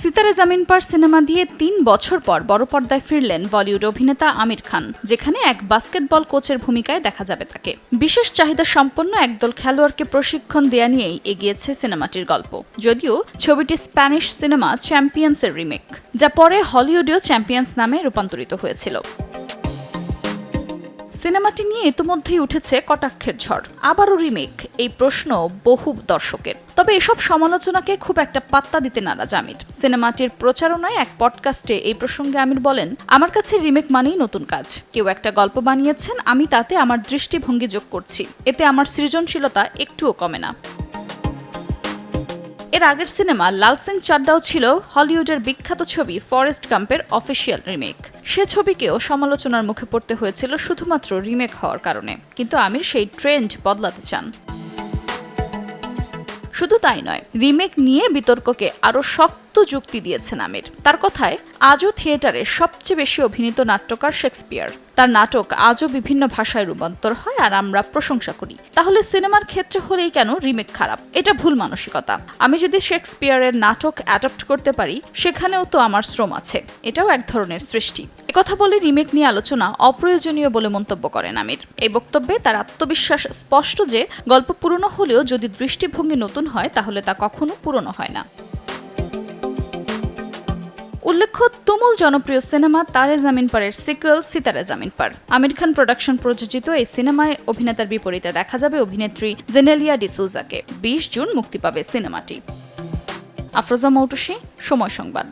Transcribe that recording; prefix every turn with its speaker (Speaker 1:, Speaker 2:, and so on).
Speaker 1: সিতারে জামিন পার সিনেমা দিয়ে ৩ বছর পর বড় পর্দায় ফিরলেন বলিউড অভিনেতা আমির খান, যেখানে এক বাস্কেটবল কোচের ভূমিকায় দেখা যাবে তাকে। বিশেষ চাহিদা সম্পন্ন একদল খেলোয়াড়কে প্রশিক্ষণ দেয়া নিয়েই এগিয়েছে সিনেমাটির গল্প। যদিও ছবিটি স্প্যানিশ সিনেমা চ্যাম্পিয়ন্সের রিমেক, যা পরে হলিউডেও চ্যাম্পিয়ন্স নামে রূপান্তরিত হয়েছিল। সিনেমাটি নিয়ে ইতিমধ্যেই উঠেছে কটাক্ষের ঝড়। আবারও রিমেক, এই প্রশ্ন বহু দর্শকের। তবে এসব সমালোচনাকে খুব একটা পাত্তা দিতে নারাজ আমির। সিনেমাটির প্রচারণায় এক পডকাস্টে এই প্রসঙ্গে আমির বলেন, আমার কাছে রিমেক মানেই নতুন কাজ। কেউ একটা গল্প বানিয়েছেন, আমি তাতে আমার দৃষ্টিভঙ্গি যোগ করছি, এতে আমার সৃজনশীলতা একটুও কমে না। এর আগের সিনেমা লাল সিং চাড্ডাও ছিল হলিউডের বিখ্যাত ছবি ফরেস্ট গাম্পের অফিসিয়াল রিমেক। সে ছবিকেও সমালোচনার মুখে পড়তে হয়েছিল শুধুমাত্র রিমেক হওয়ার কারণে, কিন্তু আমির সেই ট্রেন্ড বদলাতে চান। শুধু তাই নয়, রিমেক নিয়ে বিতর্ককে আরও শক্ত যুক্তি দিয়েছেন আমির। তার কথায়, আজও থিয়েটারে সবচেয়ে বেশি অভিনীত নাট্যকার শেক্সপিয়ার। তার নাটক আজও বিভিন্ন ভাষায় রূপান্তর হয় আর আমরা প্রশংসা করি। তাহলে সিনেমার ক্ষেত্রে হলেই কেন রিমেক খারাপ? এটা ভুল মানসিকতা। আমি যদি শেক্সপিয়ারের নাটক অ্যাডপ্ট করতে পারি, সেখানেও তো আমার শ্রম আছে, এটাও এক ধরনের সৃষ্টি। একথা বলে রিমেক নিয়ে আলোচনা অপ্রয়োজনীয় বলে মন্তব্য করেন আমির। এই বক্তব্যে তার আত্মবিশ্বাস স্পষ্ট যে গল্প পুরনো হলেও যদি দৃষ্টিভঙ্গি নতুন হয় তাহলে তা কখনো পুরনো হয় না। উল্লেখ্য, তুমুল জনপ্রিয় সিনেমা তারে জামিন পারের সিকুয়েল সিতারে জামিন পার। আমির খান প্রোডাকশন প্রযোজিত এই সিনেমায় অভিনেতার বিপরীতে দেখা যাবে অভিনেত্রী জেনেলিয়া ডিসুজাকে। 20 জুন মুক্তি পাবে সিনেমাটি। আফরোজা মৌটুসী, সময় সংবাদ।